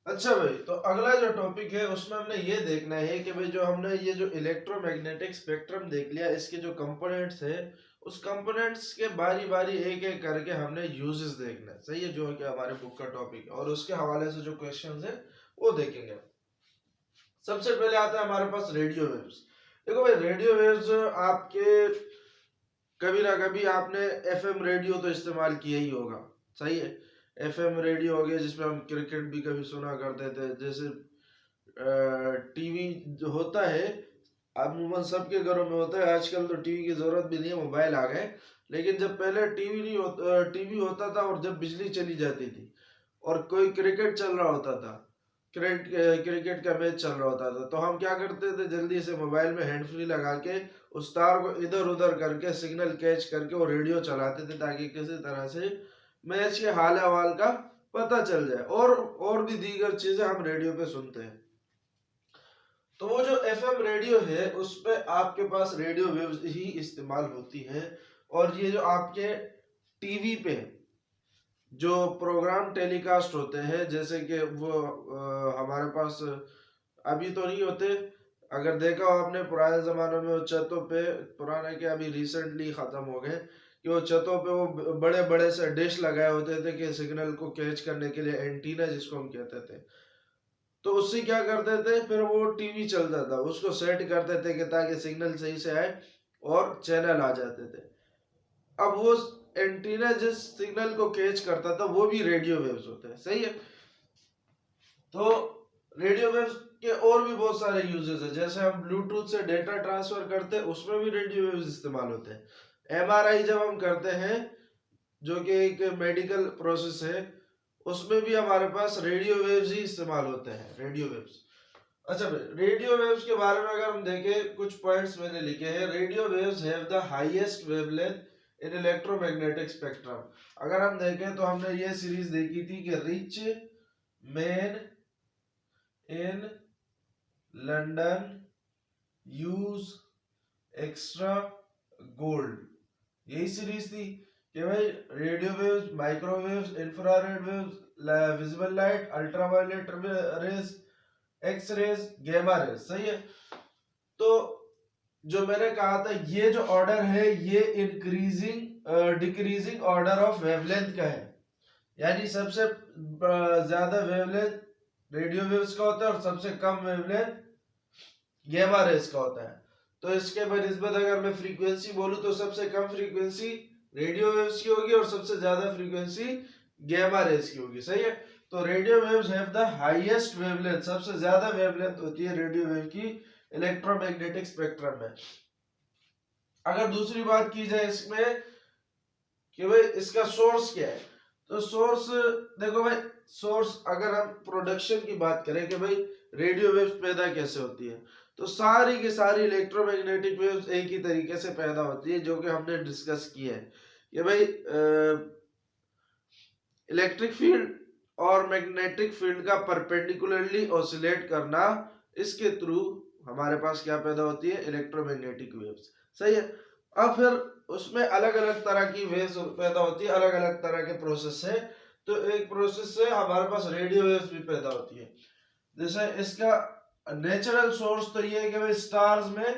अच्छा भाई, तो अगला जो टॉपिक है उसमें हमने ये देखना है कि भाई जो हमने ये जो इलेक्ट्रोमैग्नेटिक स्पेक्ट्रम देख लिया, इसके जो कंपोनेंट्स है उस कंपोनेंट्स के बारी बारी एक एक करके हमने यूजेस देखना है। सही है, जो है कि हमारे बुक का टॉपिक है, और उसके हवाले से जो क्वेश्चंस है वो देखेंगे। सबसे पहले आता है हमारे पास रेडियो वेव्स। देखो भाई, रेडियो वेव्स आपके कभी ना कभी आपने एफएम रेडियो तो इस्तेमाल किया ही होगा। सही है, एफएम रेडियो हो गया जिसमें हम क्रिकेट भी कभी सुना करते थे। जैसे टीवी जो होता है, अमूमन सबके घरों में होता है। आजकल तो टीवी की जरूरत भी नहीं है, मोबाइल आ गए। लेकिन जब पहले टीवी नहीं होता, टीवी होता था और जब बिजली चली जाती थी और कोई क्रिकेट चल रहा होता था, क्रिकेट का मैच चल रहा होता था, तो हम क्या करते थे, जल्दी से मोबाइल में हैंड फ्री लगा के उस तार को इधर उधर करके सिग्नल कैच करके वो रेडियो चलाते थे, ताकि किसी तरह से मैच के हाल अहवाल का पता चल जाए। और भी दीगर चीजें हम रेडियो पे सुनते हैं। तो वो जो एफएम रेडियो है उसपे आपके पास रेडियो वेव्स ही इस्तेमाल होती है। और ये जो आपके टीवी पे जो प्रोग्राम टेलीकास्ट होते हैं, जैसे कि वो हमारे पास अभी तो नहीं होते। अगर देखा हो आपने पुराने जमानों में, वो छतों पे, पुराने के अभी रिसेंटली खत्म हो गए, कि वो छतों पे वो बड़े बड़े से डिश लगाए होते थे कि सिग्नल को कैच करने के लिए, एंटीना जिसको हम कहते थे। तो उससे क्या करते थे, फिर वो टीवी चलता था, उसको सेट करते थे कि ताकि सिग्नल सही से आए और चैनल आ जाते थे। अब वो एंटीना जिस सिग्नल को कैच करता था वो भी रेडियो वेव्स होते हैं। सही है, तो रेडियो वेव्स के और भी बहुत सारे यूजेस है। जैसे हम ब्लूटूथ से डेटा ट्रांसफर करते हैं, उसमें भी रेडियो वेव्स इस्तेमाल होते हैं। एमआरआई जब हम करते हैं, जो कि एक मेडिकल प्रोसेस है, उसमें भी हमारे पास रेडियो वेव्स ही इस्तेमाल होते हैं, रेडियो वेव्स। अच्छा भाई, रेडियो वेव्स के बारे में अगर हम देखें, कुछ पॉइंट्स मैंने लिखे हैं। Radio waves have the highest wavelength in electromagnetic spectrum. अगर हम देखें तो हमने ये सीरीज देखी थी कि rich man in London use extra gold, यही सीरीज थी। कि भाई radio waves, microwaves, infrared waves, visible light, ultraviolet rays, X rays, gamma rays. सही है, तो जो मैंने कहा था, ये जो ऑर्डर है ये increasing decreasing order of wavelength का है। यानी सबसे ज्यादा वेवलेंथ रेडियो वेव्स का होता है और सबसे कम वेवलेंथ गैमा रेज का होता है। तो इसके बनिस्बत अगर मैं फ्रीक्वेंसी बोलूं तो सबसे कम फ्रीक्वेंसी रेडियो वेव्स की होगी और सबसे ज्यादा फ्रीक्वेंसी गैमा रेज की होगी। सही है, तो radio waves have the highest wavelength, सबसे ज्यादा वेवलेंथ होती है रेडियो वेव की इलेक्ट्रोमैग्नेटिक स्पेक्ट्रम में। अगर दूसरी बात की जाए इसमें कि भाई इसका सोर्स क्या है, तो सोर्स, देखो भाई, सोर्स अगर हम प्रोडक्शन की बात करें कि भाई रेडियो वेव्स पैदा कैसे होती है, तो सारी की सारी इलेक्ट्रोमैग्नेटिक वेव्स एक ही तरीके से पैदा होती है, जो कि हमने डिस्कस किया है कि भाई इलेक्ट्रिक फील्ड और मैग्नेटिक फील्ड का परपेंडिकुलरली ऑसिलेट करना, इसके थ्रू हमारे पास क्या पैदा होती है, इलेक्ट्रोमैग्नेटिक वेव्स। सही है, अब फिर उसमें अलग अलग तरह की वेव्स पैदा होती है, अलग अलग तरह के प्रोसेस से। तो एक प्रोसेस से हमारे पास रेडियो वेव्स भी पैदा होती है। जैसे इसका नेचुरल सोर्स तो ये है कि भाई स्टार्स में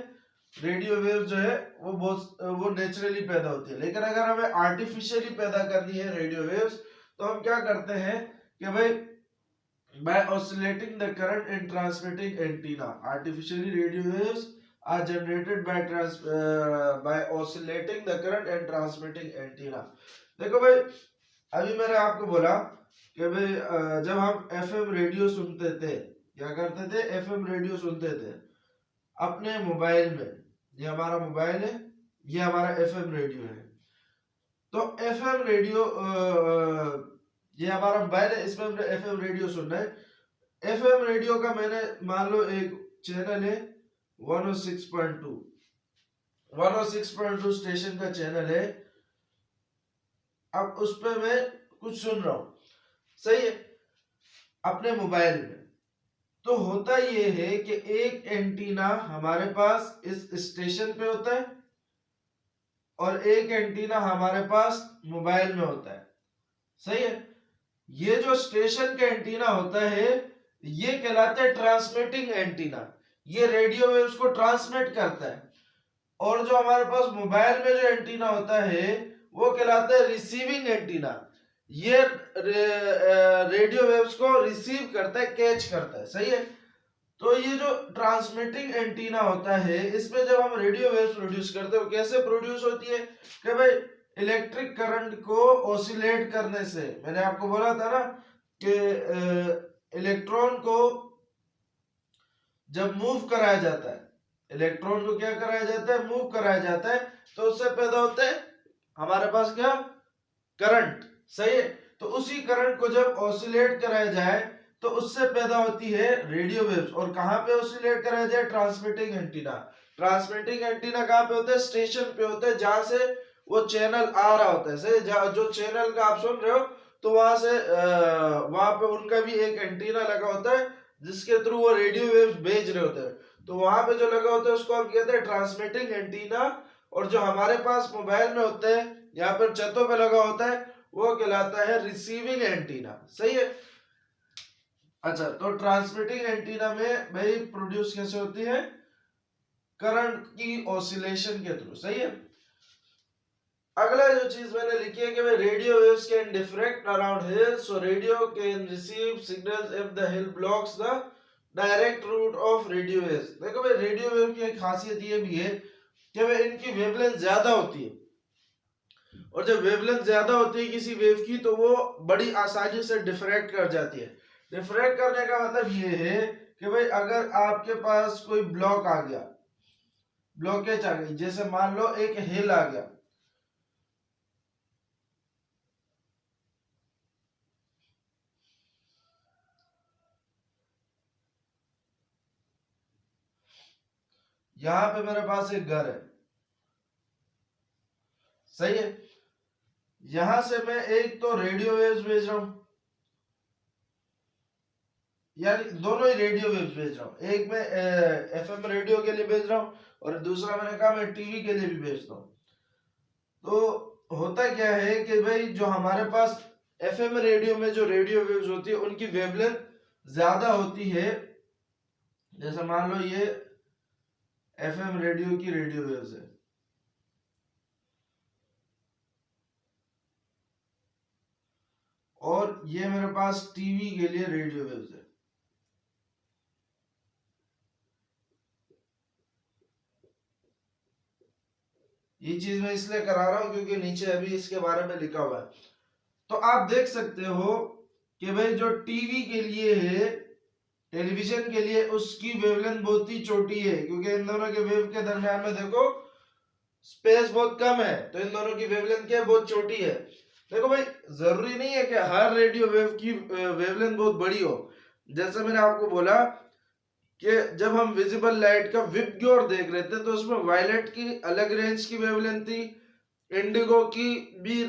रेडियो वेव जो है वो नेचुरली पैदा होती है। लेकिन अगर हमें आर्टिफिशियली पैदा करनी है रेडियो वेव्स, तो हम क्या करते हैं कि भाई by oscillating the current and transmitting antenna, artificially radio waves are generated by oscillating the current and transmitting antenna। देखो भाई, अभी मैंने आपको बोला कि भाई जब हम एफएम रेडियो सुनते थे, क्या करते थे, एफएम रेडियो सुनते थे अपने मोबाइल में। ये हमारा मोबाइल है, ये हमारा एफएम रेडियो है। तो एफएम रेडियो ये हमारा मोबाइल है, इसमें हमने एफएम रेडियो सुनना है। एफएम रेडियो का मैंने मान लो एक चैनल है 106.2, 106.2 स्टेशन का चैनल है। अब उस पर मैं कुछ सुन रहा हूं, सही है, अपने मोबाइल में। तो होता ये है कि एक एंटीना हमारे पास इस स्टेशन पे होता है और एक एंटीना हमारे पास मोबाइल में होता है। सही है, ये जो स्टेशन का एंटीना होता है ये कहलाता है ट्रांसमिटिंग एंटीना, ये रेडियो वेव्स को ट्रांसमिट करता है। और जो हमारे पास मोबाइल में जो एंटीना होता है वो कहलाता है रिसीविंग एंटीना, ये रेडियो वेव्स को रिसीव करता है, कैच करता है, सही है। तो ये जो ट्रांसमिटिंग एंटीना होता है इसमें जब हम रेडियो वेव्स प्रोड्यूस करते हैं, वो कैसे प्रोड्यूस होती है कि भाई इलेक्ट्रिक करंट को ऑसिलेट करने से, मैंने आपको बोला था ना कि इलेक्ट्रॉन को जब मूव कराया जाता है, इलेक्ट्रॉन को क्या कराया जाता है, मूव कराया जाता है, तो उससे पैदा होता है हमारे पास क्या, करंट, सही है। तो उसी करंट को जब ऑसिलेट कराया जाए तो उससे पैदा होती है रेडियो वेव्स। और कहां पे ऑसिलेट कराया जाए, ट्रांसमिटिंग एंटीना। ट्रांसमिटिंग एंटीना कहां पे होता है, स्टेशन पे होता है, जहां से वो चैनल आ रहा होता है, सही, जो चैनल का आप सुन रहे हो, तो वहां से वहां पे उनका भी एक एंटीना लगा होता है जिसके थ्रू वो रेडियो वेव्स भेज रहे होते हैं। तो वहां पे जो लगा होता है उसको हम कहते हैं ट्रांसमिटिंग एंटीना। और जो हमारे पास मोबाइल में होते हैं, यहाँ पर छतों पे लगा होता है, वो कहलाता है रिसीविंग एंटीना, सही है। अच्छा, तो ट्रांसमिटिंग एंटीना में भाई प्रोड्यूस कैसे होती है, करंट की ऑसिलेशन के थ्रू, सही है। अगला जो चीज मैंने लिखी है कि भाई radio waves can diffract around hill, so radio can receive signals if the hill blocks the direct route of radio waves. देखो भाई रेडियो वेव की एक खासियत ये भी है कि भाई इनकी वेवलेंथ ज्यादा होती है, और जब वेवलेंथ ज्यादा होती है किसी वेव की तो वो बड़ी आसानी से डिफ्रैक्ट कर जाती है। डिफ्रैक्ट करने का मतलब ये है कि भाई अगर आपके पास कोई ब्लॉक आ गया, ब्लॉकेज आ गई, जैसे मान लो एक हिल आ गया, यहां पे मेरे पास एक घर है, सही है। यहां से मैं एक तो रेडियो वेव्स भेज रहा हूं, यानी दोनों ही रेडियो वेव्स भेज रहा हूं, एक मैं एफएम रेडियो के लिए भेज रहा हूं और दूसरा मैंने कहा मैं टीवी के लिए भी भेजता हूं। तो होता क्या है कि भाई जो हमारे पास एफएम रेडियो में जो रेडियो वेव्स होती है उनकी वेवलेंथ ज्यादा होती है, जैसे मान लो ये एफएम रेडियो की रेडियो वेव्स है, और ये मेरे पास टीवी के लिए रेडियो वेव्स है। ये चीज मैं इसलिए करा रहा हूं क्योंकि नीचे अभी इसके बारे में लिखा हुआ है। तो आप देख सकते हो कि भाई जो टीवी के लिए है, टेलीविजन के लिए, उसकी वेवलेंथ बहुत ही छोटी है, क्योंकि इन दोनों के वेव के दरमियान में देखो स्पेस बहुत कम है, तो इन दोनों की वेवलेंथ क्या है, बहुत छोटी है। देखो भाई जरूरी नहीं है कि हर रेडियो वेव की वेवलेंथ बहुत बड़ी हो। जैसे मैंने आपको बोला कि जब हम विजिबल लाइट का विबग्योर देख रहे थे तो उसमें वायलेट की अलग रेंज की वेवलेंथ थी, इंडिगो की भी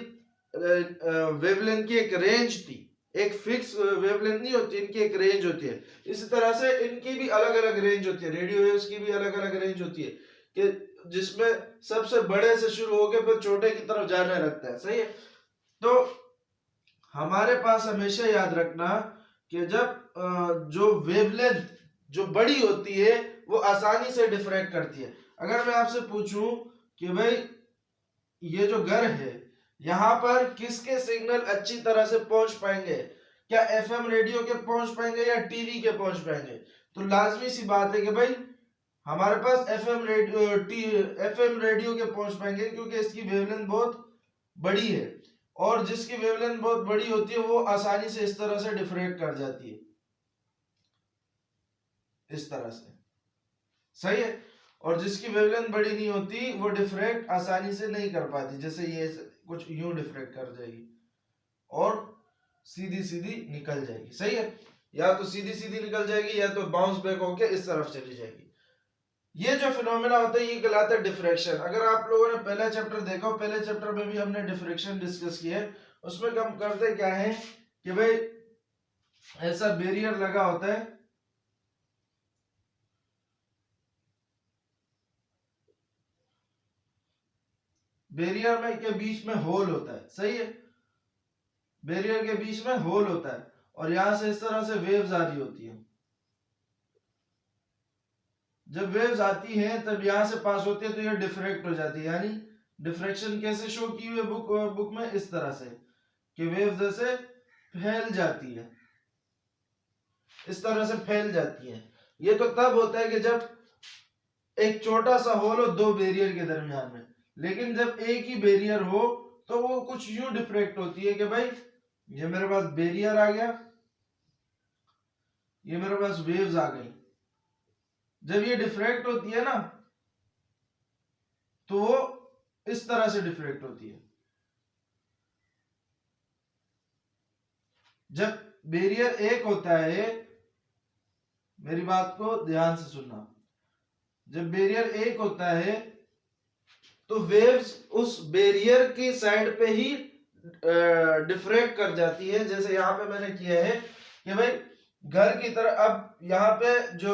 वेवलेंथ की एक रेंज थी, एक फिक्स वेवलेंथ नहीं होती, इनकी एक रेंज होती है। इसी तरह से इनकी भी अलग अलग रेंज होती है, रेडियो वेव्स की भी अलग अलग रेंज होती है, कि जिसमें सबसे बड़े से शुरू होकर फिर छोटे की तरफ जाने लगता है, सही है। तो हमारे पास हमेशा याद रखना कि जब जो वेवलेंथ जो बड़ी होती है वो आसानी से डिफ्रैक्ट करती है। अगर मैं आपसे पूछूं कि भाई ये जो घर है यहाँ पर किसके सिग्नल अच्छी तरह से पहुंच पाएंगे, क्या एफएम रेडियो के पहुंच पाएंगे या टीवी के पहुंच पाएंगे, तो लाजमी सी बात है कि भाई हमारे पास एफएम रेडियो के पहुंच पाएंगे, क्योंकि इसकी वेवलेंथ बहुत बड़ी है, और जिसकी वेवलेंथ बहुत बड़ी होती है वो आसानी से इस तरह से डिफ्रैक्ट कर जाती है, इस तरह से, सही है। और जिसकी वेवलेंथ बड़ी नहीं होती वो डिफ्रैक्ट आसानी से नहीं कर पाती, जैसे ये कुछ यूं डिफ्रैक्ट कर जाएगी और सीधी सीधी निकल जाएगी, सही है। या तो सीधी सीधी निकल जाएगी या तो बाउंस बैक होके इस तरफ चली जाएगी। ये जो फिनोमेना होता है ये कहलाता है डिफ्रैक्शन। अगर आप लोगों ने पहला चैप्टर देखा हो, पहले चैप्टर में भी हमने डिफ्रैक्शन डिस्कस किया है। उसमें हम करते क्या है कि भाई ऐसा बैरियर लगा होता है, बैरियर में के बीच में होल होता है, सही है, बैरियर के बीच में होल होता है, और यहां से इस तरह से वेव्स आ रही होती है। जब वेव्स आती हैं तब यहां से पास होती है तो ये डिफ्रेक्ट हो जाती है। यानी डिफ्रेक्शन कैसे शो की हुई है बुक में इस तरह से कि वेव्स जैसे फैल जाती है, इस तरह से फैल जाती है। ये तो तब होता है कि जब एक छोटा सा होल हो दो बैरियर के दरमियान में, लेकिन जब एक ही बैरियर हो तो वो कुछ यूं डिफ्रेक्ट होती है कि भाई ये मेरे पास बैरियर आ गया, ये मेरे पास वेव्स आ गई। जब ये डिफ्रेक्ट होती है ना तो वो इस तरह से डिफ्रेक्ट होती है। जब बैरियर एक होता है, मेरी बात को ध्यान से सुनना, जब बैरियर एक होता है तो वेव्स उस बैरियर की साइड पे ही डिफ्रेक्ट कर जाती है। जैसे यहां पे मैंने किया है कि भाई घर की तरह, अब यहाँ पे जो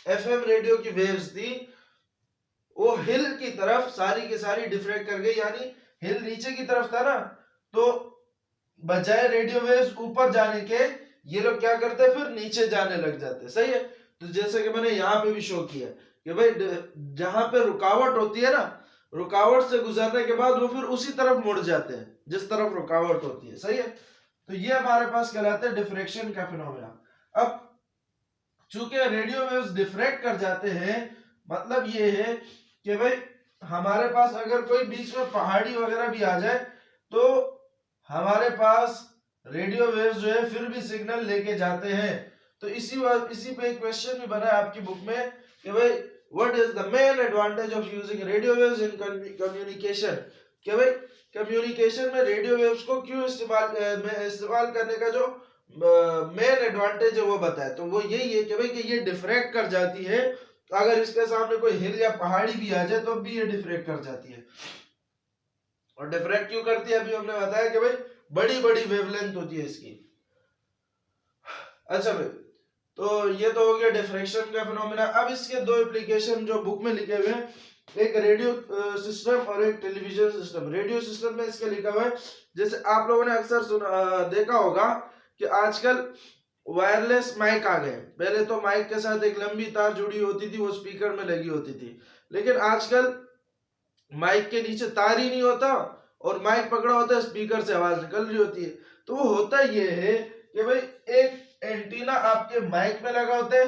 एफएम रेडियो की वेव्स थी वो हिल की तरफ सारी की सारी डिफ्रेक्ट कर गई, यानी हिल नीचे की तरफ था ना, तो बजाय रेडियो वेव्स ऊपर जाने के ये लोग क्या करते हैं फिर नीचे जाने लग जाते हैं। सही है। तो जैसे कि मैंने यहाँ पे भी शो किया कि भाई जहां पे रुकावट होती है ना, रुकावट से गुजरने के बाद वो फिर उसी तरफ मुड़ जाते हैं जिस तरफ रुकावट होती है। सही है। तो ये हमारे पास कहलाते हैं डिफ्रेक्शन का फिनोमेना। अब चूंकि रेडियो वेव्स डिफ्रेक्ट कर जाते हैं, मतलब ये है कि भाई हमारे पास अगर कोई बीच में पहाड़ी वगैरह भी आ जाए तो हमारे पास रेडियो वेव्स जो है फिर भी सिग्नल लेके जाते हैं। तो इसी पे एक क्वेश्चन भी बना है आपकी बुक में कि भाई what is the main advantage of using radio waves in communication, कि भाई कम्युनिकेशन में रेडियो वेव्स को क्यों इस्तेमाल करने का जो मेन एडवांटेज है वो बताए। तो वो यही है कि भाई कि ये डिफ्रेक्ट कर जाती है, अगर इसके सामने कोई हिल या पहाड़ी भी आ जाए तो भी ये डिफ्रेक्ट कर जाती है। और डिफ्रेक्ट क्यों करती है अभी हमने बताया कि भाई बड़ी बड़ी वेवलेंथ होती है इसकी। अच्छा भाई, तो ये तो हो गया डिफ्रेक्शन का फिनोमेना। अब इसके दो एप्लीकेशन जो बुक में लिखे हुए हैं, एक रेडियो सिस्टम और एक टेलीविजन सिस्टम। रेडियो सिस्टम में इसके लिखा हुआ है, जैसे आप लोगों ने अक्सर देखा होगा कि आजकल वायरलेस माइक आ गए। पहले तो माइक के साथ एक लंबी तार जुड़ी होती थी, वो स्पीकर में लगी होती थी, लेकिन आजकल माइक के नीचे तार ही नहीं होता और माइक पकड़ा होता है, स्पीकर से आवाज निकल रही होती है। तो वो होता ये है कि भाई एक एंटीना आपके माइक में लगा होता है,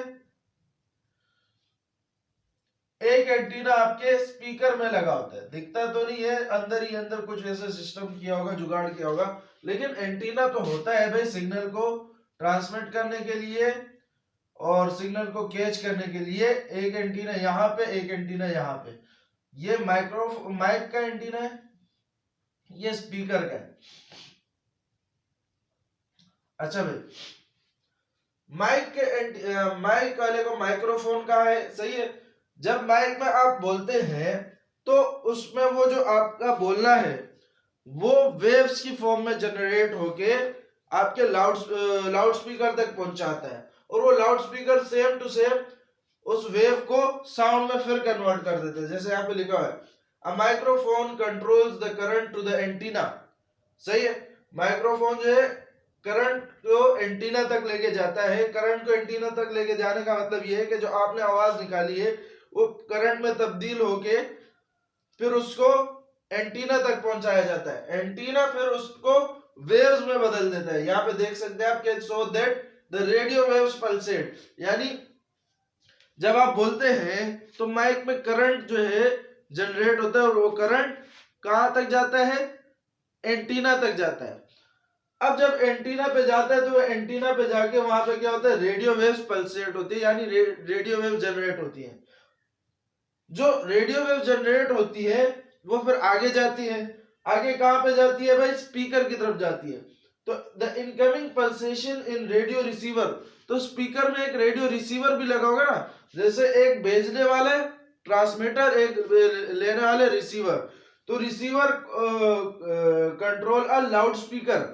एक एंटीना आपके स्पीकर में लगा होता है। दिखता तो नहीं है, अंदर ही अंदर कुछ ऐसा सिस्टम किया होगा, जुगाड़ किया होगा, लेकिन एंटीना तो होता है भाई सिग्नल को ट्रांसमिट करने के लिए और सिग्नल को कैच करने के लिए। एक एंटीना यहाँ पे, एक एंटीना यहाँ पे। ये माइक का एंटीना है, ये स्पीकर का है। अच्छा भाई, माइक वाले को माइक्रोफोन का है। सही है। जब माइक में आप बोलते हैं तो उसमें वो जो आपका बोलना है वो वेव्स की फॉर्म में जनरेट होके आपके लाउड स्पीकर तक पहुंचाता है, और वो loud speaker same to same उस वेव को साउंड में फिर कन्वर्ट कर देते हैं। जैसे यहाँ पे लिखा है, a microphone controls the current to the antenna. सही है। माइक्रोफोन जो है करंट को एंटीना तक लेके जाता है। करंट को एंटीना तक लेके जाने का मतलब ये है कि जो आपने आवाज निकाली है वो करंट में तब्दील होके फिर उसको एंटीना तक पहुंचाया जाता है। एंटीना फिर उसको वेव्स में बदल देता है। यहाँ पे देख सकते हैं आप कि so that the radio waves pulsate, यानी जब आप बोलते हैं तो माइक में करंट जो है जनरेट होता है और वो करंट कहां तक जाता है, एंटीना तक जाता है। अब जब एंटीना पे जाता है तो एंटीना पे जाके वहां पे क्या होता है, रेडियो वेव्स पल्सेट होती है, यानी रेडियो वेव जनरेट होती है। जो रेडियो वेव जनरेट होती है वो फिर आगे जाती है। आगे कहां पे जाती है भाई, स्पीकर की तरफ जाती है। तो the incoming pulsation in radio receiver, तो स्पीकर में एक रेडियो रिसीवर भी लगा होगा ना, जैसे एक भेजने वाले ट्रांसमीटर, एक लेने वाले रिसीवर। तो receiver control a loud speaker.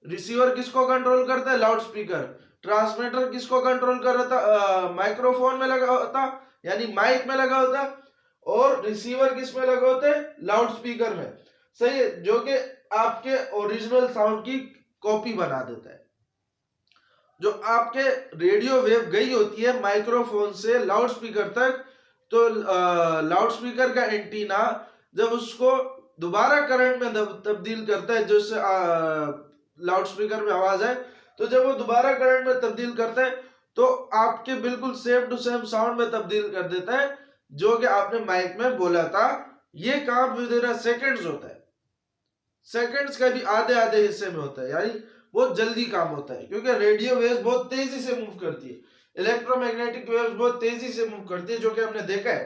Receiver किसको कंट्रोल करता है, लाउड स्पीकर। ट्रांसमीटर किसको कंट्रोल कर रहा था, माइक्रोफोन में लगा होता यानी माइक में लगा होता, और रिसीवर किस में लगा होता है, लाउड स्पीकर में। सही है, जो कि आपके ओरिजिनल साउंड की कॉपी बना देता है। जो आपके रेडियो वेव गई होती है माइक्रोफोन से लाउड स्पीकर तक, तो लाउड स्पीकर का एंटीना जब उसको दोबारा करंट में तब्दील करता है, जिससे लाउड स्पीकर में आवाज है, तो जब वो दोबारा करंट में तब्दील करता है तो आपके बिल्कुल सेम टू सेम साउंड में तब्दील कर देता है जो कि आपने माइक में बोला था। ये काम विद इन सेकंड्स होता है, सेकंड्स का भी आधे आधे हिस्से में होता है, यानी बहुत जल्दी काम होता है, क्योंकि रेडियो वेव्स बहुत तेजी से मूव करती है, इलेक्ट्रोमैग्नेटिक वेव्स बहुत तेजी से मूव करती है, जो कि हमने देखा है।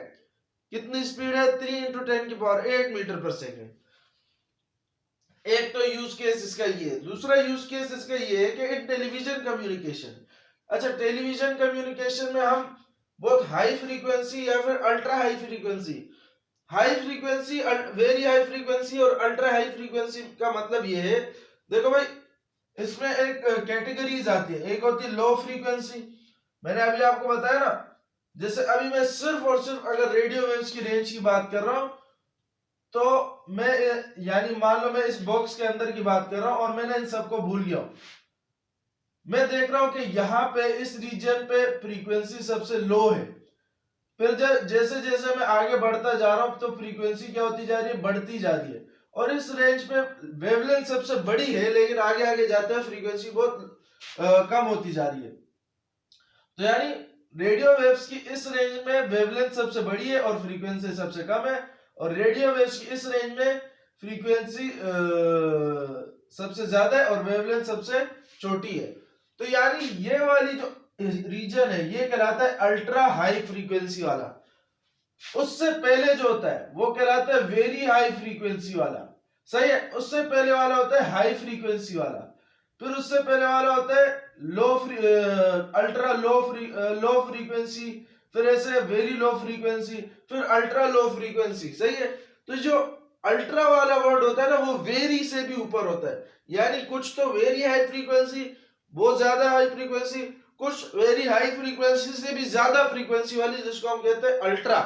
कितनी स्पीड है? 3 × 10⁸ मीटर पर सेकेंड। एक तो यूज केस इसका ये है। दूसरा यूज केस इसका ये है कि इन टेलीविजन कम्युनिकेशन, अच्छा टेलीविजन कम्युनिकेशन में हम बहुत हाई फ्रीक्वेंसी या फिर ultra high frequency, high frequency, very high frequency और अल्ट्रा हाई फ्रीक्वेंसी का मतलब ये है, देखो भाई इसमें एक कैटेगरीज आती है। एक होती है लो फ्रीक्वेंसी, मैंने अभी आपको बताया ना, जैसे अभी मैं सिर्फ और सिर्फ अगर रेडियो वेव्स की रेंज की बात कर रहा हूं, तो मैं यानी मान लो मैं इस बॉक्स के अंदर की बात कर रहा हूं और मैंने इन सबको भूल गया हूं, मैं देख रहा हूं कि यहाँ पे इस रीजन पे फ्रीक्वेंसी सबसे लो है, फिर जैसे जैसे मैं आगे बढ़ता जा रहा हूं तो फ्रीक्वेंसी क्या होती जा रही है? बढ़ती जा रही है, और इस रेंज पे वेवलेंथ सबसे बड़ी है, लेकिन आगे आगे जाते हैं फ्रीक्वेंसी बहुत कम होती जा रही है। तो यानी रेडियो वेव्स की इस रेंज में वेवलेंथ सबसे बड़ी है और फ्रीक्वेंसी सबसे कम है, और रेडियो वेव्स की इस रेंज में फ्रीक्वेंसी सबसे ज्यादा है और वेवलेंथ सबसे छोटी है। तो यानी ये वाली जो रीजन है ये कहलाता है अल्ट्रा हाई फ्रीक्वेंसी वाला। उससे पहले जो होता है वो कहलाता है वेरी हाई फ्रीक्वेंसी वाला, सही है। उससे पहले वाला होता है हाई फ्रीक्वेंसी वाला, फिर उससे पहले वाला होता है अल्ट्रा लो फ्रीक्वेंसी, फिर ऐसे वेरी लो फ्रीक्वेंसी, फिर अल्ट्रा लो फ्रीक्वेंसी, सही है। तो जो अल्ट्रा वाला वर्ड होता है ना वो वेरी से भी ऊपर होता है, यानी कुछ तो वेरी हाई फ्रीक्वेंसी, बहुत ज्यादा हाई फ्रीक्वेंसी, कुछ वेरी हाई फ्रीक्वेंसी से भी ज्यादा फ्रीक्वेंसी वाली, जिसको हम कहते हैं अल्ट्रा,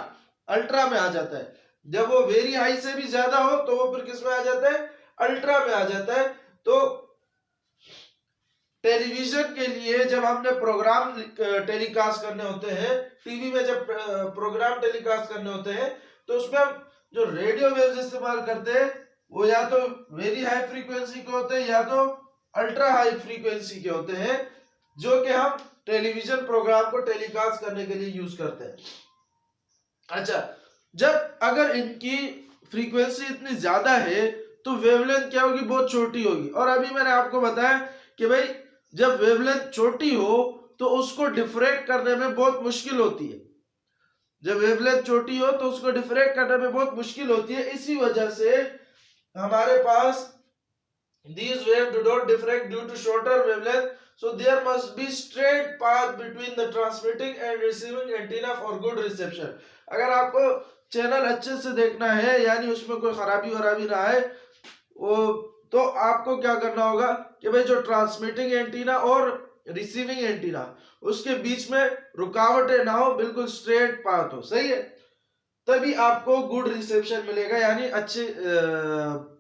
अल्ट्रा में आ जाता है। जब वो वेरी हाई से भी ज्यादा हो तो वो फिर किस में आ जाता है? अल्ट्रा में आ जाता है। तो टेलीविजन के लिए जब हमने प्रोग्राम टेलीकास्ट करने होते हैं, टीवी में जब प्रोग्राम टेलीकास्ट करने होते हैं, तो उसमें हम जो रेडियो वेव्स इस्तेमाल करते हैं वो या तो वेरी हाई फ्रीक्वेंसी के होते हैं या तो अल्ट्रा हाई फ्रीक्वेंसी के होते हैं, जो कि हम टेलीविजन प्रोग्राम को टेलीकास्ट करने के लिए यूज करते हैं। अच्छा, जब अगर इनकी फ्रीक्वेंसी इतनी ज्यादा है तो वेवलेंथ क्या होगी? बहुत छोटी होगी। और अभी मैंने आपको बताया कि भाई जब वेवलेंथ छोटी हो तो उसको डिफ्रैक्ट करने में बहुत मुश्किल होती है, जब वेवलेंथ छोटी हो तो उसको डिफ्रैक्ट करने में बहुत मुश्किल होती है। इसी वजह से हमारे पास these waves do not diffract due to shorter wavelength, so there must be straight path between the transmitting and receiving antenna for good reception। अगर आपको चैनल अच्छे से देखना है, यानी उसमें कोई खराबी वराबी ना आए, वो तो आपको क्या करना होगा कि भाई जो ट्रांसमिटिंग एंटीना और रिसीविंग एंटीना उसके बीच में रुकावटें ना हो, बिल्कुल स्ट्रेट पाथ हो, सही है, तभी आपको गुड रिसेप्शन मिलेगा, यानी अच्छे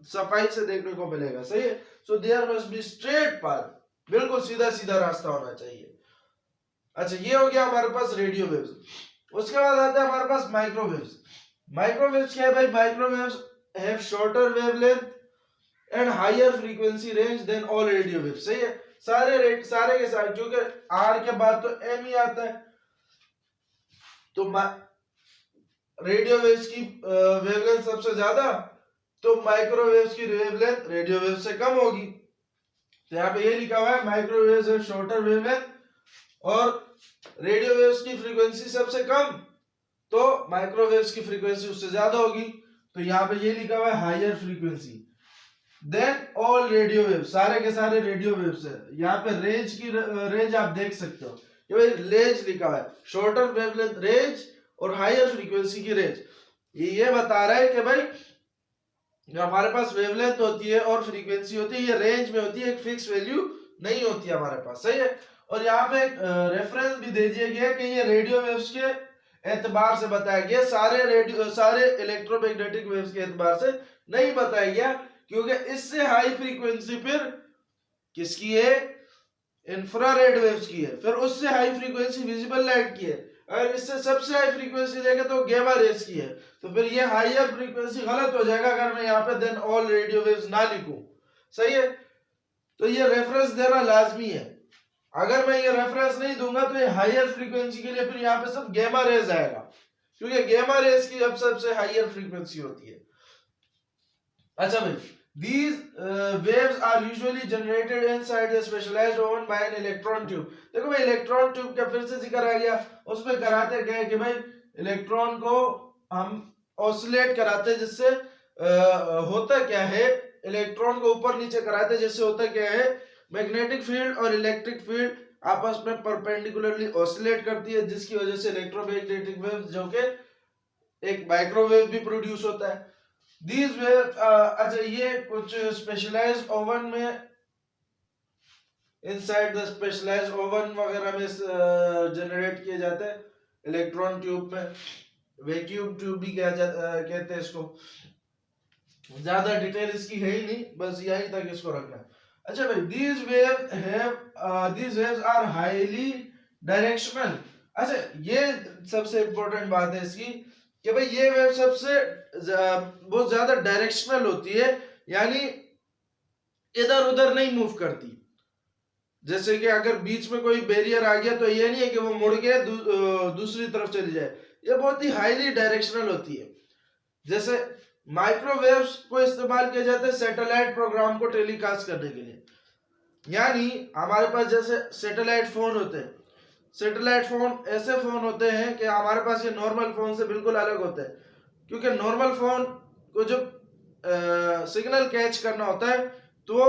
सफाई से देखने को मिलेगा, सही है। So there must be straight path, बिल्कुल सीधा सीधा रास्ता होना चाहिए। अच्छा, ये हो गया हमारे पास रेडियो वेव्स। उसके बाद आता है हमारे पास माइक्रोवेव्स। माइक्रोवेव्स क्या है भाई? Microwaves have shorter wavelength and higher frequency range than all radio waves, सही है। सारे के सारे, क्योंकि आर के बाद तो एम ही आता है, तो रेडियो वेव्स की वेवलेंथ सबसे ज्यादा, तो माइक्रोवेव्स की वेवलेंथ रेडियो वेव से कम होगी। तो यहाँ पे ये लिखा हुआ है माइक्रोवेव्स हैव शॉर्टर वेवलेंथ, और रेडियो वेव्स की फ्रीक्वेंसी सबसे कम, तो माइक्रोवेव्स की फ्रीक्वेंसी उससे ज्यादा होगी। तो यहाँ पे ये लिखा हुआ है higher frequency than all radio waves, सारे के सारे रेडियो वेव्स है। यहाँ पे रेंज की रेंज आप देख सकते हो, ये रेंज लिखा हुआ है, शॉर्टर वेवलेंथ रेंज और हायर फ्रीक्वेंसी की रेंज। ये बता रहा है कि भाई जो हमारे पास वेवलेंथ होती है और फ्रीक्वेंसी होती है, ये रेंज में होती है, एक फिक्स वैल्यू नहीं होती है हमारे पास, सही है। और यहाँ पे एक रेफरेंस भी दे दिया गया कि ये रेडियो वेव्स के एतबार से बताया गया, सारे इलेक्ट्रोमैग्नेटिक वेव्स के एतबार से नहीं बताया गया, क्योंकि इससे हाई फ्रीक्वेंसी फिर किसकी है? इंफ्रारेड वेव्स की है, फिर उससे हाई फ्रीक्वेंसी विजिबल लाइट की है, अगर इससे सबसे हाई फ्रीक्वेंसी लेंगे तो गैमा रेस की है, तो फिर ये हायर फ्रीक्वेंसी गलत हो जाएगा अगर मैं यहाँ पे देन ऑल रेडियो वेव्स ना लिखूं। सही है, तो ये रेफरेंस देना लाजमी है। अगर मैं ये रेफरेंस नहीं दूंगा तो ये हायर फ्रीक्वेंसी के लिए फिर यहाँ पे सब गैमा रेज आएगा, क्योंकि गैमा रेज की अब सबसे हायर फ्रीक्वेंसी होती है। अच्छा भाई, these waves are usually generated inside a specialized oven by an electron tube। देखो भाई इलेक्ट्रॉन ट्यूब का फिर से जिक्र आ गया, उसमें कराते गए कि भाई इलेक्ट्रॉन को हम ऑसिलेट कराते, जिससे होता क्या है, इलेक्ट्रॉन को ऊपर नीचे कराते, जिससे होता क्या है, मैग्नेटिक फील्ड और इलेक्ट्रिक फील्ड आपस में परपेंडिकुलरली ऑसिलेट करती है, जिसकी वजह से इलेक्ट्रोमैग्नेटिक वेव जो कि एक माइक्रोवेव भी प्रोड्यूस होता है। These वेव अच्छा ये कुछ स्पेशलाइज्ड ओवन में, इनसाइड द स्पेशलाइज्ड ओवन वगैरह में जनरेट किए जाते हैं, इलेक्ट्रॉन ट्यूब में, वैक्यूम ट्यूब भी कहते हैं इसको। ज्यादा डिटेल इसकी है ही नहीं, बस यही तक इसको रखना है। अच्छा भाई, these waves are highly directional। अच्छा ये सबसे इंपॉर्टेंट बात है इसकी कि भाई ये वेव सबसे बहुत ज्यादा डायरेक्शनल होती है, यानी इधर उधर नहीं मूव करती। जैसे कि अगर बीच में कोई बैरियर आ गया तो ये नहीं है कि वो मुड़ के दूसरी तरफ चली जाए, ये बहुत ही हाईली डायरेक्शनल होती है। जैसे माइक्रोवेव्स को इस्तेमाल किया जाता है सैटेलाइट प्रोग्राम को टेलीकास्ट करने के लिए, यानी हमारे पास जैसे सैटेलाइट फोन होते हैं, सैटेलाइट फोन ऐसे फोन होते हैं कि हमारे पास ये नॉर्मल फोन से बिल्कुल अलग होते हैं, क्योंकि नॉर्मल फोन को जब सिग्नल कैच करना होता है तो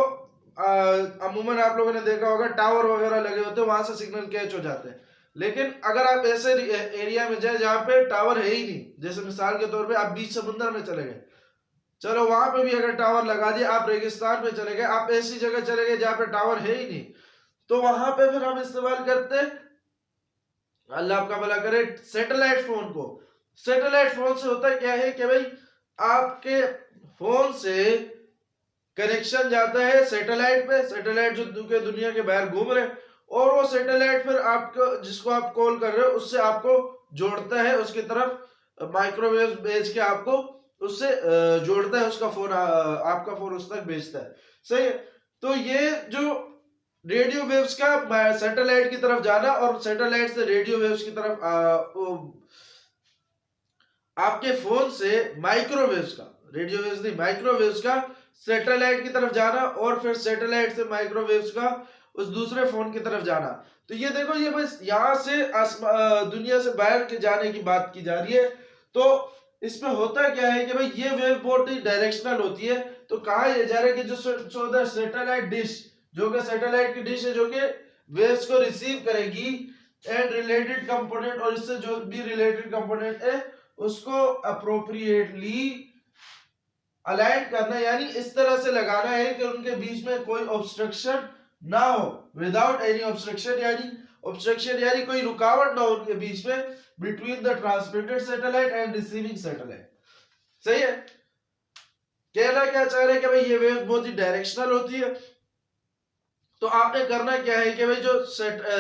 अमूमन आप लोगों ने देखा होगा टावर वगैरह लगे होते हैं, वहां से सिग्नल कैच हो जाते हैं। लेकिन अगर आप ऐसे एरिया में जाए जहां पे टावर है ही नहीं, जैसे मिसाल के तौर पे आप बीच समुद्र में चले गए, चलो वहां पे भी अगर टावर लगा दिया, आप रेगिस्तान में चले गए, आप ऐसी जगह चले गए जहां पे टावर है ही नहीं, तो वहां पे फिर हम इस्तेमाल करते हैं, अल्लाह आपका भला करे, सैटेलाइट फोन को। सैटेलाइट फोन से होता क्या है कि भाई आपके फोन से कनेक्शन जाता है सैटेलाइट पे, सैटेलाइट जो दुनिया के बाहर घूम रहे, और वो सैटेलाइट फिर आपको, जिसको आप कॉल कर रहे हो, उससे आपको जोड़ता है, उसकी तरफ माइक्रोवेव भेज के आपको उससे जोड़ता है, उसका फोन आपका फोन उस तक भेजता है। सही है, तो ये जो रेडियो वेव्स का सैटेलाइट की तरफ जाना और सैटेलाइट से रेडियो वेव्स की तरफ आपके फोन से माइक्रोवेव्स का, रेडियो वेव्स नहीं माइक्रोवेव्स का सैटेलाइट की तरफ जाना, और फिर सैटेलाइट से माइक्रोवेव्स का उस दूसरे फोन की तरफ जाना। तो ये देखो, ये बस यहाँ से दुनिया से बाहर के जाने की बात की जा रही है। तो इसमें होता क्या है कि भाई ये वेव बहुत ही डायरेक्शनल होती है। तो कहा यह जा रहा है कि जो सैटेलाइट डिश, जो कि सैटेलाइट की डिश है जो कि वेव्स को रिसीव करेगी, एंड रिलेटेड कंपोनेंट, और इससे जो भी रिलेटेड कंपोनेंट है उसको अप्रोप्रिएटली अलाइन करना, यानी इस तरह से लगाना है कि उनके बीच में कोई ऑब्स्ट्रक्शन ना हो, विदाउट एनी ऑब्स्ट्रक्शन, यानी कोई रुकावट ना हो उनके बीच में, between the transmitted satellite and receiving satellite. सही है, कहना क्या चाह रहे हैं कि भाई ये वेव बहुत ही डायरेक्शनल होती है। तो आपने करना क्या है कि भाई जो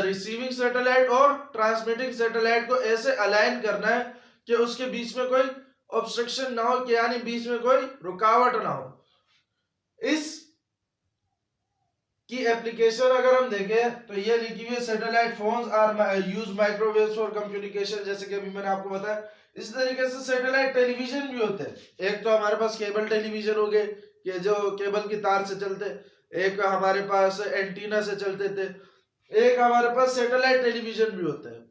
रिसीविंग सैटेलाइट और ट्रांसमिटिंग सैटेलाइट को ऐसे अलाइन करना है कि उसके बीच में कोई ऑब्स्ट्रक्शन ना हो, कि यानी बीच में कोई रुकावट ना हो। इस की एप्लीकेशन अगर हम देखें तो ये लिखी हुई है, satellite phones are use microwaves for communication, जैसे कि अभी मैंने आपको बताया। इस तरीके से सैटेलाइट टेलीविजन भी होते हैं। एक तो हमारे पास केबल टेलीविजन हो गए कि जो केबल की तार से चलते, एक हमारे पास एंटीना से चलते थे, एक हमारे पास सैटेलाइट टेलीविजन भी होते हैं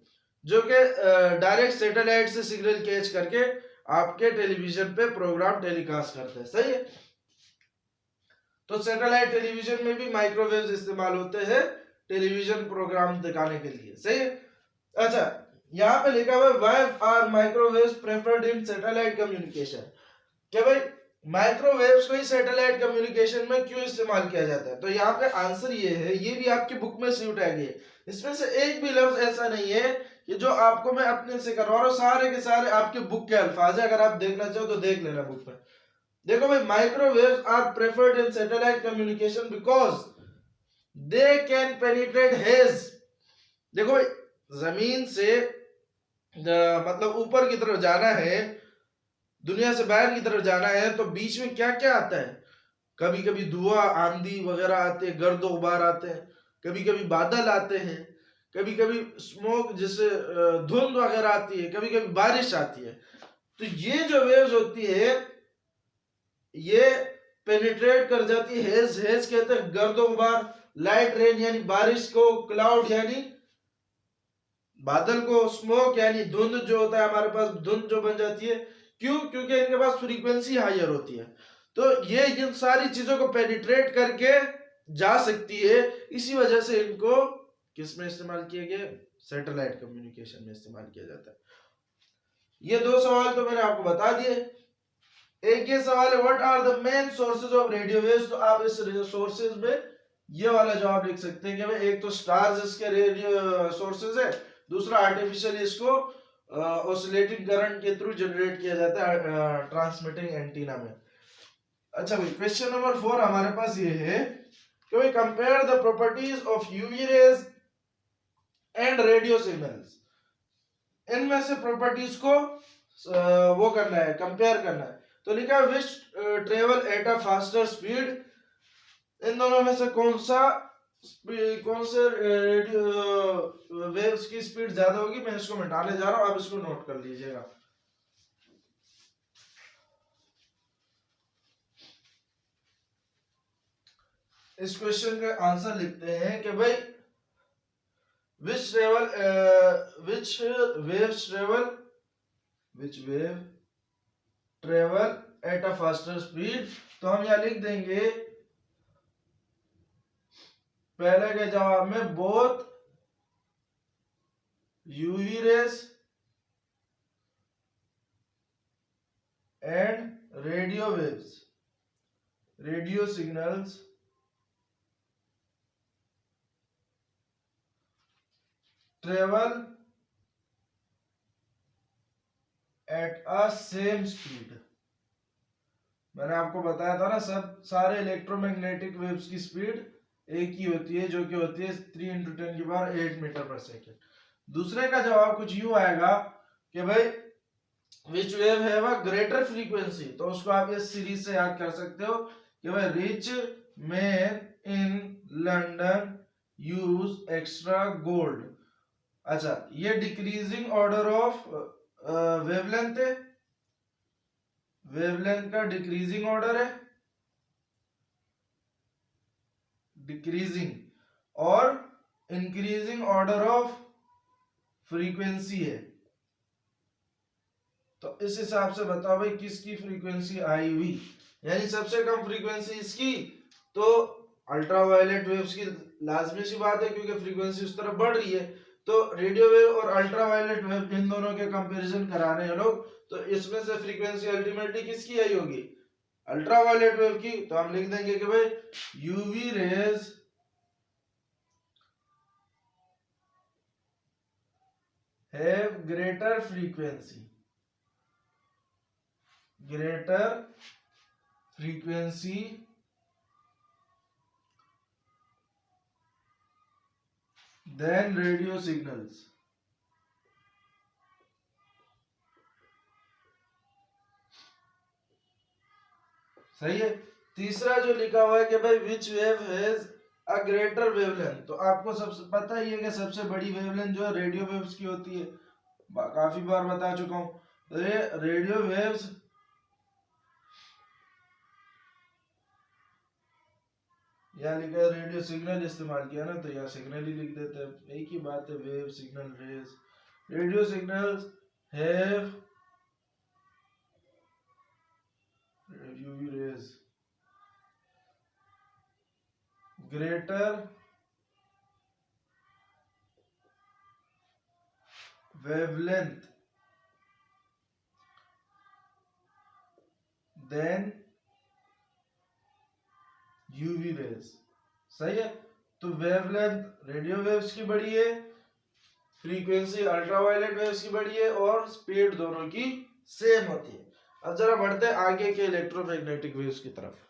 जो कि डायरेक्ट सैटेलाइट से सिग्नल कैच करके आपके टेलीविजन पे प्रोग्राम टेलीकास्ट करते हैं। सही है, तो सैटेलाइट टेलीविजन में भी माइक्रोवेव्स इस्तेमाल होते हैं टेलीविजन प्रोग्राम दिखाने के लिए। सही है, अच्छा यहाँ पे लिखा हुआ है why are microwaves preferred in satellite communication, कि भाई माइक्रोवेव्स को ही सैटेलाइट कम्युनिकेशन में क्यों इस्तेमाल किया जाता है। तो यहाँ पे आंसर ये है, ये भी आपकी बुक में सी टैग है, इसमें से एक भी लफ्ज ऐसा नहीं है कि जो आपको मैं अपने से कर रहा हूं, सारे के सारे आपके बुक के अल्फाज है। अगर आप देखना चाहो तो देख लेना बुक में। देखो भाई, microwaves are preferred in satellite communication because they can penetrate haze. देखो भाई, जमीन से मतलब ऊपर की तरफ जाना है, दुनिया से बाहर की तरफ जाना है, तो बीच में क्या क्या आता है? कभी कभी धुआं, आंधी वगैरह आते हैं, गर्द गुबार आते हैं, कभी कभी बादल आते हैं, कभी कभी स्मोक जैसे धुंध वगैरह आती है, कभी कभी बारिश आती है। तो ये जो वेव्स होती है ये पेनिट्रेट कर जाती है हेज। हेज कहते हैं गर्द गुबार, लाइट रेन यानी बारिश को, क्लाउड यानी बादल को, स्मोक यानी धुंध जो होता है हमारे पास, धुंध जो बन जाती है। क्यों? क्योंकि इनके पास फ्रीक्वेंसी हायर होती है। तो ये इन सारी चीजों को पेनिट्रेट करके जा सकती है, इसी वजह से इनको किस में इस्तेमाल किया गया? सैटेलाइट कम्युनिकेशन में इस्तेमाल किया जाता है। ये दो सवाल तो मैंने आपको बता दिए। एक ये सवाल है what are the main sources of radio waves. तो आप इस सोर्सेज में ये वाला जवाब लिख सकते हैं कि भाई एक तो स्टार्स इसके रेडियो सोर्सेज है, दूसरा आर्टिफिशियली इसको ऑसिलेटिंग करंट के थ्रू जनरेट किया जाता है ट्रांसमिटिंग एंटीना में। अच्छा भाई, क्वेश्चन नंबर 4 हमारे पास ये है कि भाई compare the properties of UV rays and radio signals. इनमें से प्रॉपर्टीज को वो करना है, कंपेयर करना है। तो लिखा है which travel at a faster speed. इन दोनों में से कौन से रेडियो वेव्स की स्पीड ज्यादा होगी? मैं इसको मिटाने जा रहा हूं, आप इसको नोट कर लीजिएगा। इस क्वेश्चन का आंसर लिखते हैं कि भाई which wave travel at a faster speed. तो हम यहां लिख देंगे पहले के जवाब में both UV rays and radio waves, radio signals travel at a same speed. मैंने आपको बताया था ना, सब सारे इलेक्ट्रोमैग्नेटिक वेव्स की स्पीड एक ही होती है, जो कि होती है 3 × 10⁸ मीटर पर सेकेंड। दूसरे का जवाब कुछ यूं आएगा कि भाई which wave have a greater frequency. तो उसको आप इस सीरीज से याद कर सकते हो कि भाई rich man in London use extra gold. अच्छा, ये डिक्रीजिंग ऑर्डर ऑफ वेवलेंथ है, वेवलेंथ का डिक्रीजिंग ऑर्डर है, डिक्रीजिंग, और इंक्रीजिंग ऑर्डर ऑफ फ्रीक्वेंसी है। तो इस हिसाब से बताओ भाई किसकी फ्रीक्वेंसी आई हुई, यानी सबसे कम फ्रीक्वेंसी इसकी। तो अल्ट्रावायलेट वेव्स की लाजमी सी बात है, क्योंकि फ्रीक्वेंसी उस तरफ बढ़ रही है। तो रेडियो वेव और अल्ट्रावायलेट वेव इन दोनों के कंपैरिजन करा रहे हैं लोग, तो इसमें से फ्रीक्वेंसी अल्टीमेटली किसकी आई होगी? अल्ट्रावायलेट वेव की। तो हम लिख देंगे कि भाई UV rays have greater frequency than radio signals। सही है। तीसरा जो लिखा हुआ है कि भाई which wave has a greater wavelength. तो आपको सबसे पता ही है कि सबसे बड़ी वेवलेंथ जो है रेडियो वेव्स की होती है, काफी बार बता चुका हूं। तो ये रेडियो वेव्स यहाँ लिखा है, रेडियो सिग्नल इस्तेमाल किया ना, तो यहाँ सिग्नल ही लिख देते हैं, एक ही बात है, wave signal rays. Radio signals have UV rays greater wavelength than UV rays. सही है। तो वेवलेंथ रेडियो वेव्स की बड़ी है, फ्रीक्वेंसी अल्ट्रावायलेट वेव्स की बड़ी है, और स्पीड दोनों की सेम होती है। अब जरा बढ़ते हैं आगे के इलेक्ट्रोमैग्नेटिक वेव्स की तरफ।